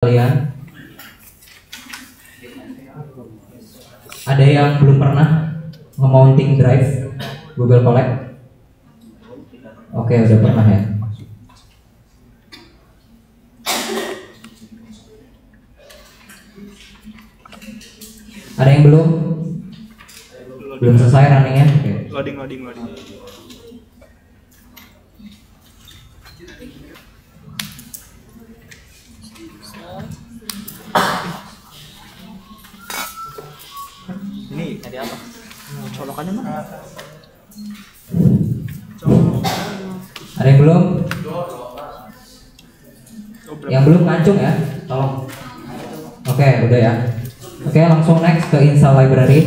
Kalian ada yang belum pernah nge-mounting drive Google Colab? Oke, udah pernah ya. Ada yang belum? Belum selesai runningnya? Oke. Loading. Ini tadi apa? Colokannya mana? Ada yang belum? Yang belum ngacung ya, tolong. Oke, udah ya. Oke, langsung next ke install library.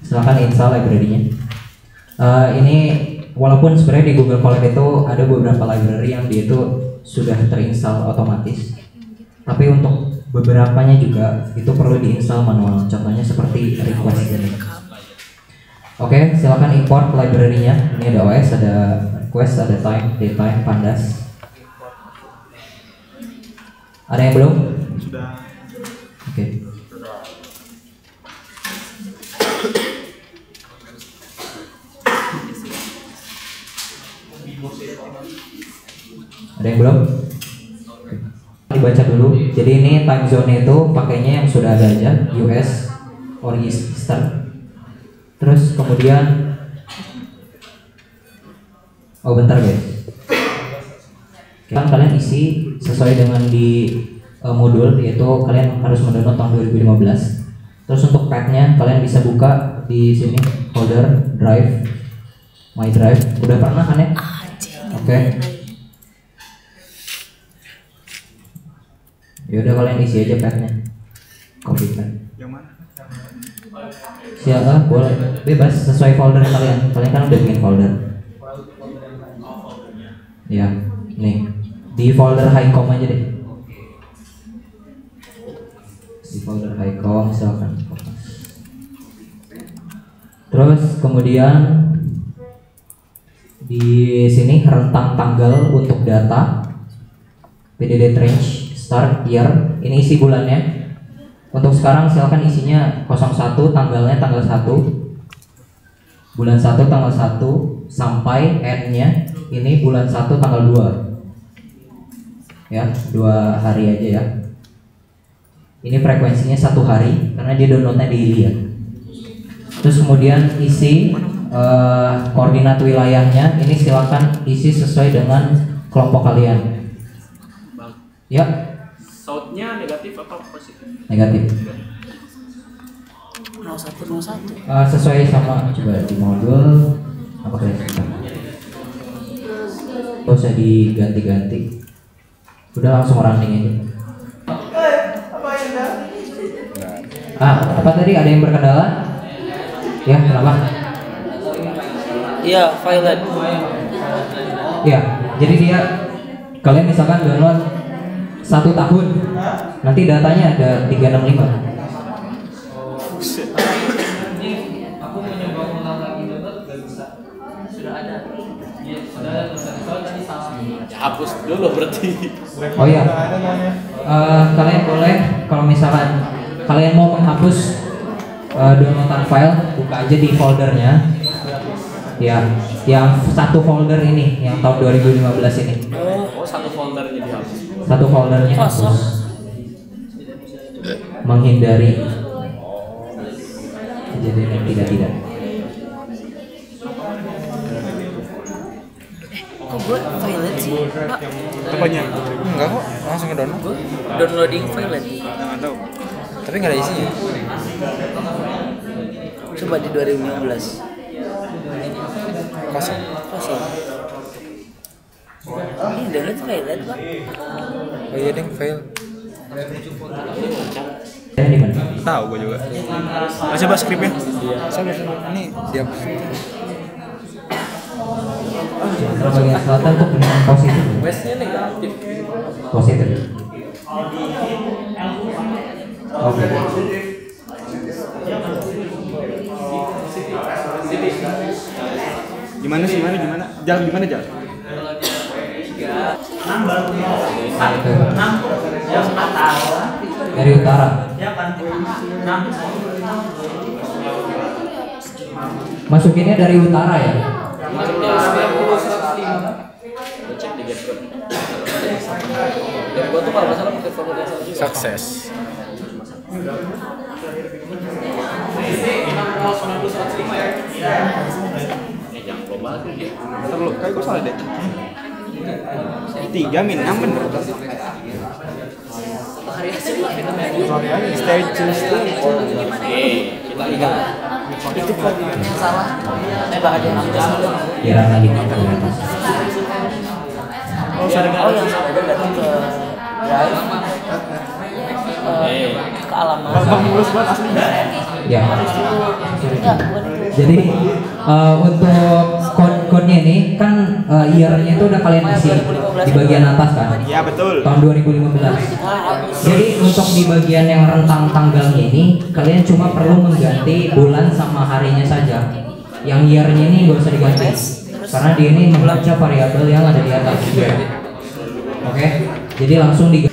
Silahkan install library-nya. Ini walaupun sebenarnya di Google Colab itu ada beberapa library yang dia itu sudah terinstall otomatis, tapi untuk beberapanya juga itu perlu diinstal manual. Contohnya seperti request ini. Oke, silakan import library-nya. Ini ada OS, ada request, ada time, datetime, pandas. Ada yang belum? Sudah. Oke. Ada yang belum? Dibaca dulu. Jadi ini time zone itu pakainya yang sudah ada aja, US or Eastern. Terus kemudian, oh bentar guys, kan kalian isi sesuai dengan di modul, yaitu kalian harus mendownload tahun 2015. Terus untuk path-nya kalian bisa buka di sini, folder, drive, my drive. Udah pernah kan ya? Oke. Ya udah, kalian isi aja path-nya, copy path. Yang mana? Siapa? Boleh, bebas sesuai folder kalian. Kalian kan udah bikin folder. Ya, nih di folder highcom aja deh. Di folder highcom silakan. Terus kemudian di sini rentang tanggal untuk data, PDD range, start year. Ini isi bulannya. Untuk sekarang silakan isinya 01, tanggalnya tanggal 1, bulan 1 tanggal 1 sampai end-nya ini bulan 1 tanggal 2. Ya, 2 hari aja ya. Ini frekuensinya 1 hari karena dia downloadnya daily ya. Terus kemudian isi koordinat wilayahnya, ini silakan isi sesuai dengan kelompok kalian. Ya. South-nya negatif atau positif? Negatif. 0101. Sesuai sama coba di modul apa kalian suka? Gak usah diganti-ganti. Udah langsung running aja. Apa tadi, ada yang berkendala? Ya, kenapa? Iya, violet. Ya, jadi dia kalian misalkan download 1 tahun, nanti datanya ada 365. Aku mencoba ulang lagi download, gak bisa. Sudah ada. Iya, sudah ada tulisan. Soalnya tadi salah. Hapus dulu berarti. Oh iya. Kalian boleh kalau misalkan kalian mau menghapus downloadan file, buka aja di foldernya. Ya, yang satu folder ini, yang tahun 2015 ini. Oh, satu foldernya dihapus. Satu foldernya hapus. Menghindari kejadian yang tidak. Kok gue violet sih, Pak? Apanya? Enggak kok, langsung ke download. Gue downloading violet. Nggak tahu. Tapi nggak ada isinya. Coba di 2015. Kosong. Ini download violet, Pak. Oh iya deng, fail. Dan di mana? Tahu gue juga. Masih bahas skripnya? Saya ini dihapus. Sumatera bagian selatan tuh dengan positif. Westnya negatif. Positif. Oke. Gimana? Jalan gimana jalan? Dari utara. Masukinnya dari utara ya. Masuk di cek di Getcode. Gua tuh kalau nggak salah pakai format yang sama juga. Sukses. Jangan gua banget ya. Terlalu kayak gue salah deh. 3 min 6 bener. Hari hasil lah kita main. Stay Tuesday. Kita lihat. Itu programnya salah. Bagian atas. Kira lagi. Oh yang salah dia datang ke drive. Ke alamat. Bang mulus banget asli. Ya. Enggak, bukan itu. Jadi untuk code-nya ini kan year-nya itu udah kalian isi di bagian atas kan? Iya betul. Tahun 2015. Jadi untuk di bagian yang rentang tanggalnya ini kalian cuma perlu mengganti bulan sama harinya saja. Yang year-nya ini nggak usah diganti karena dia ini membaca variabel yang ada di atas juga. Oke, jadi langsung diganti.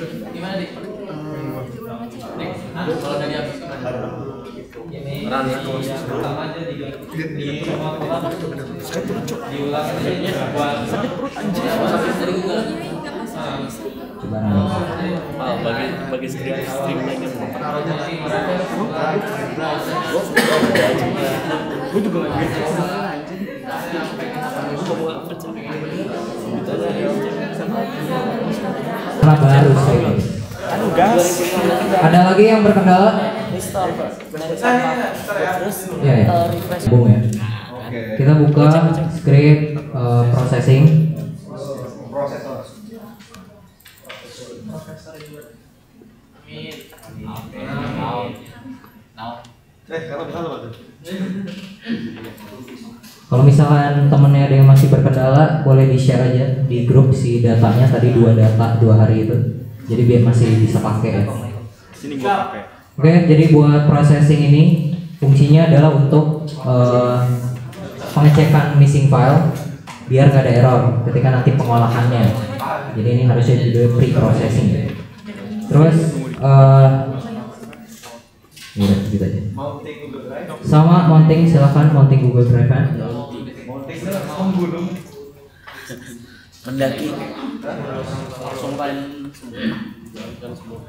Coba Bagi stream lagi. Gue juga nggak gitu. Karena baru saya. Aduh gas. Ada lagi yang berkendala? Restore, benar sama. Terus Ya, ya. refresh. Bung ya. Kita buka script processing. Kalau misalkan temennya ada yang masih berkendala, boleh di-share aja di grup si datanya tadi 2 data 2 hari itu. Jadi biar masih bisa pakai ya. Sini gue pakai. Oke, jadi buat processing ini fungsinya adalah untuk pengecekan missing file biar nggak ada error ketika nanti pengolahannya. Jadi ini harusnya juga pre-processing. Terus udah gitu aja. Sama mounting, silakan mounting Google Drive. Mendaki. Langsung kan semua.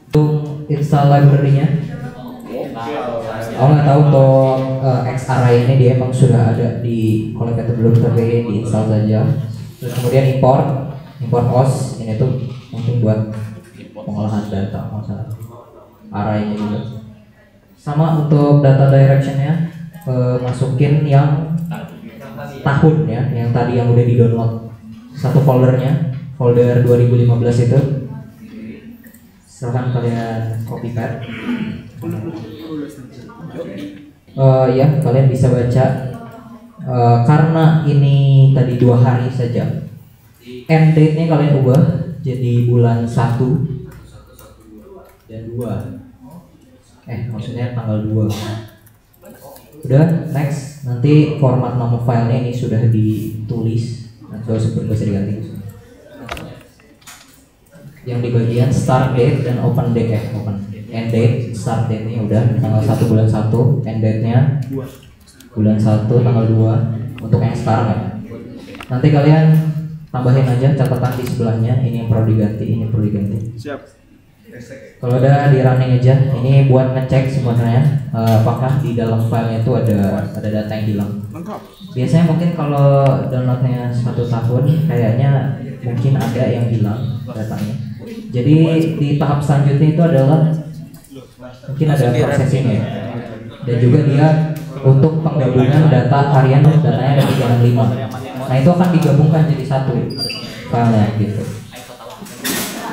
Untuk install library-nya. Oh nggak tahu untuk XRI ini dia emang sudah ada di kolektor belum tapi diinstal saja. Terus kemudian import OS ini tuh mungkin buat pengolahan data masalah array-nya juga. Sama untuk data direction-nya masukin yang tahun ya, yang tadi yang udah di download satu foldernya, folder 2015 itu. Silahkan kalian copy pad. Ya kalian bisa baca karena ini tadi 2 hari saja. End date-nya kalian ubah jadi bulan 1 dan 2. Maksudnya tanggal 2. Udah, next. Nanti format nama filenya ini sudah ditulis. Nanti sebelum bisa diganti. Yang di bagian start date dan open date end date. Start date nya udah tanggal 1 bulan 1, end date nya bulan 1 tanggal 2 untuk yang sekarang ya. Nanti kalian tambahin aja catatan di sebelahnya, ini yang perlu diganti, ini perlu diganti. Siap. Kalau udah di running aja, ini buat ngecek sebenarnya apakah di dalam filenya itu ada data yang hilang. Lengkap. Biasanya mungkin kalau downloadnya 1 tahun, kayaknya mungkin ada yang hilang datanya. Jadi di tahap selanjutnya itu adalah mungkin ada processing ya, dan juga dia untuk penggabungan data harian, datanya ada 365. Nah itu akan digabungkan jadi satu filenya gitu.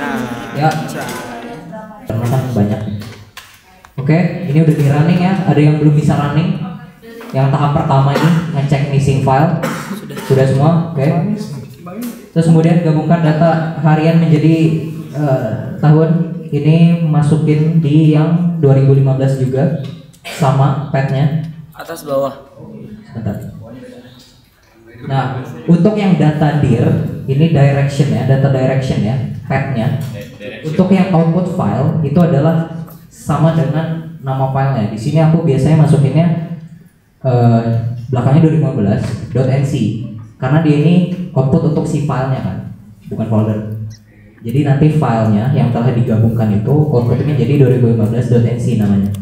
Nah, Ya, karena kan banyak. Oke, ini udah di running ya. Ada yang belum bisa running? Yang tahap pertama ini ngecek missing file sudah semua, oke. Terus kemudian gabungkan data harian menjadi tahun. Ini masukin di yang 2015 juga sama padnya. Atas bawah. Sebentar. Nah, untuk yang data dir ini direction ya, data direction ya, path-nya. Untuk yang output file itu adalah sama dengan nama filenya. Di sini aku biasanya masukinnya belakangnya 2015.nc karena dia ini output untuk si filenya kan, bukan folder. Jadi nanti filenya yang telah digabungkan itu outputnya jadi 2015.nc namanya.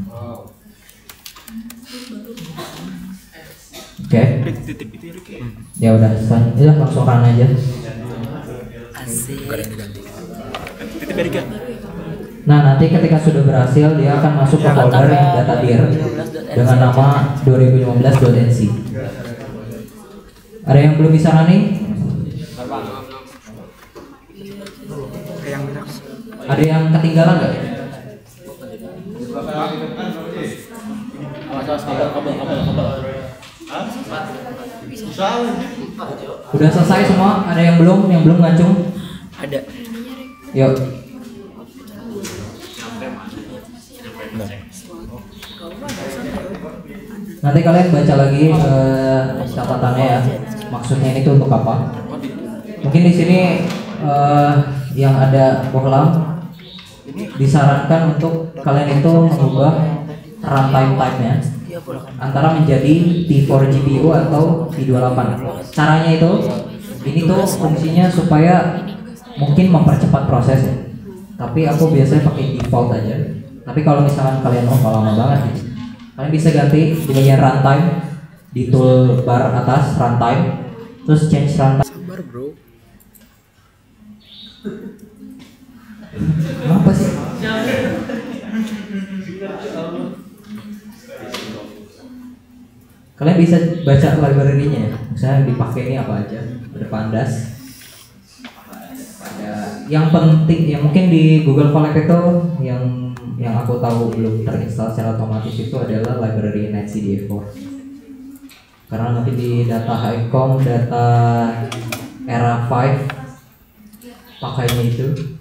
Oke. Titip itu ya Ricky. Ya udah, selanjutnya langsung run aja. Asik. Gak ada yang diganti. Titip ya Ricky. Nah, nanti ketika sudah berhasil dia akan masuk ke folder yang data dir dengan nama 2015.nc. Ada yang belum bisa running? Ada yang ketinggalan nggak? Awas kabel. Udah selesai semua? Ada yang belum? Yang belum ngacung? Ada. Yuk. Nanti kalian baca lagi catatannya ya. Maksudnya ini tuh untuk apa? Mungkin di sini yang ada bohlam disarankan untuk kalian itu mengubah runtime type-nya antara menjadi T4 GPU atau T28. Caranya itu, ini tuh fungsinya supaya mungkin mempercepat proses ya. Tapi aku biasanya pakai default aja. Tapi kalau misalkan kalian mau lama banget nih, kalian bisa ganti di bagian runtime di toolbar atas runtime, terus change runtime. Sabar bro. Apa sih? Kalian bisa baca library-nya ya. Misalnya dipakai ini apa aja. Ada pandas. Ada yang penting yang mungkin di Google Colab itu yang aku tahu belum terinstall secara otomatis itu adalah library netcdf4. Karena nanti di data HiCom, data era 5 pakainya itu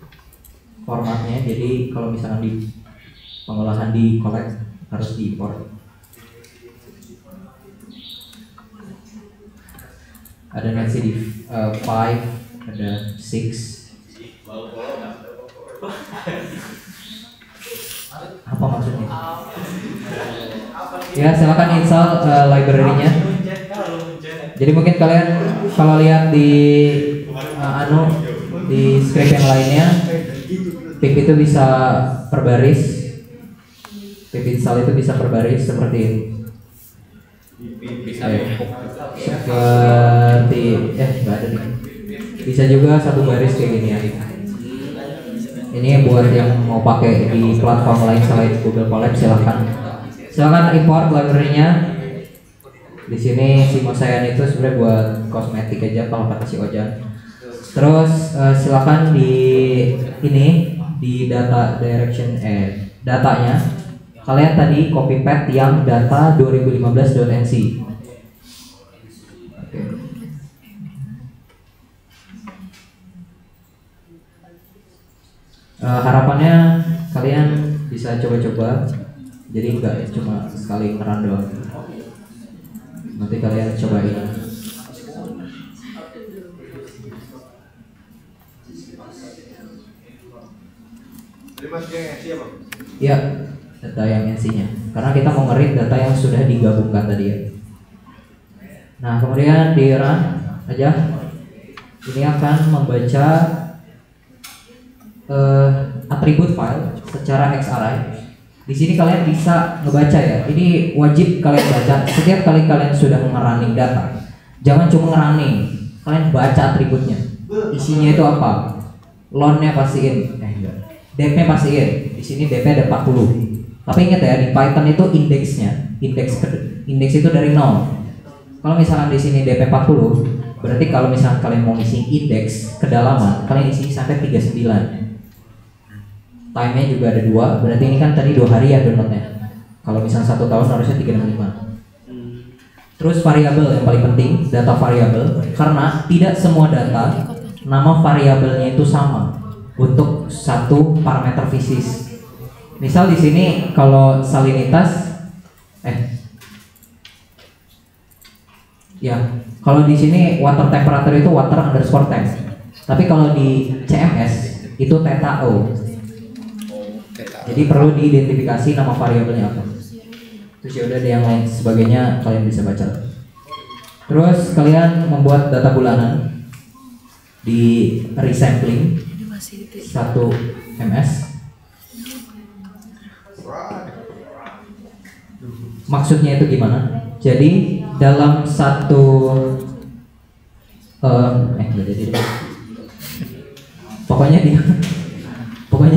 formatnya. Jadi kalau misalnya di pengolahan di collect harus diimport. Ada netcd 5, ada 6. Apa maksudnya? Ya silakan install library-nya. Jadi mungkin kalian kalau lihat di di script yang lainnya, pip itu bisa per-baris. Pip install itu bisa per-baris seperti ini. Seperti nggak ada nih. Bisa juga satu baris kayak gini ya. Ini buat yang mau pakai di platform lain selain Google Colab, silahkan import library-nya. Di sini si Mosayan itu sebenarnya buat kosmetik aja kalau kata si Ojan. Terus silahkan di ini di data direction datanya kalian tadi copy paste yang data 2015.nc. Harapannya kalian bisa coba-coba, jadi nggak cuma sekali ngeran doang. Nanti kalian cobain. Ya, data yang NC-nya. Karena kita mau nge-read data yang sudah digabungkan tadi ya. Nah, kemudian di run aja. Ini akan membaca atribut file secara XRI. Di sini kalian bisa ngebaca ya. Ini wajib kalian baca setiap kali kalian sudah nge-running data. Jangan cuma nge-running, kalian baca atributnya. Isinya itu apa? Loan-nya pastiin, dep-nya pastiin. Di sini dep ada 40. Tapi ingat ya, di Python itu indeks itu dari 0. Kalau misalkan di sini dp 40, berarti kalau misalkan kalian mau isi indeks kedalaman, kalian isi sampai 39. Time-nya juga ada 2, berarti ini kan tadi 2 hari ya downloadnya. Kalau misalnya 1 tahun harusnya 365. Terus variabel yang paling penting, data variabel, karena tidak semua data nama variabelnya itu sama untuk satu parameter fisis. Misal di sini kalau salinitas Ya, kalau di sini water temperature itu water underscore temp. Tapi kalau di CMS itu theta O. Jadi perlu diidentifikasi nama variabelnya apa. Terus ya udah, ada yang lain sebagainya kalian bisa baca. Terus kalian membuat data bulanan di resampling 1 ms. Maksudnya itu gimana? Jadi dalam satu pokoknya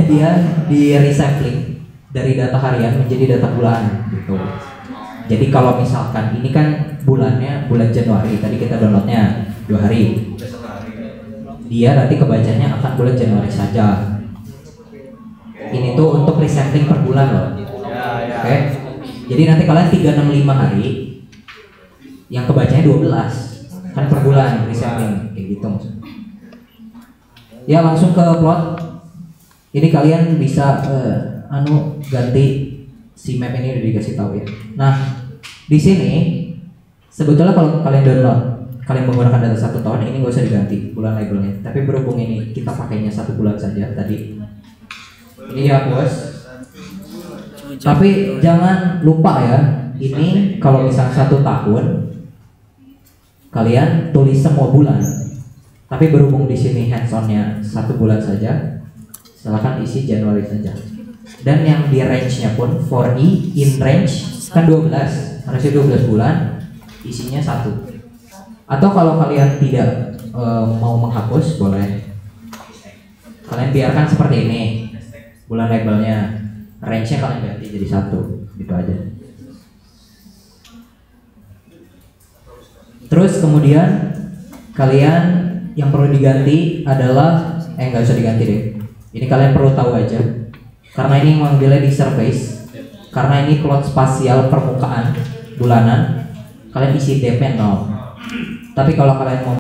dia di resampling dari data harian menjadi data bulanan gitu. Jadi kalau misalkan ini kan bulannya bulan Januari, tadi kita downloadnya 2 hari. Dia nanti kebacanya akan bulan Januari saja. Ini tuh untuk resampling per bulan loh. Oke. Jadi nanti kalian 365 hari yang kebacanya 12 kan per bulan resampling kayak gitu maksudnya. Ya langsung ke plot. Ini kalian bisa ganti si map ini udah dikasih tahu ya. Nah, di sini sebetulnya kalau kalian download, kalian menggunakan data 1 tahun ini nggak usah diganti bulan labelnya. Tapi berhubung ini kita pakainya 1 bulan saja tadi. Ini ya bos. Tapi jangan lupa ya, ini kalau misalnya 1 tahun kalian tulis semua bulan. Tapi berhubung di sini hands-onnya 1 bulan saja, silakan isi Januari saja. Dan yang di range-nya pun for in range kan 12, harusnya 12 bulan, isinya 1. Atau kalau kalian tidak mau menghapus, boleh kalian biarkan seperti ini bulan labelnya, range-nya kalian ganti jadi 1, gitu aja. Terus kemudian kalian yang perlu diganti adalah nggak usah diganti deh. Ini kalian perlu tahu aja. Karena ini mengambilnya di surface. Karena ini plot spasial permukaan bulanan, kalian isi DP 0. Tapi kalau kalian mau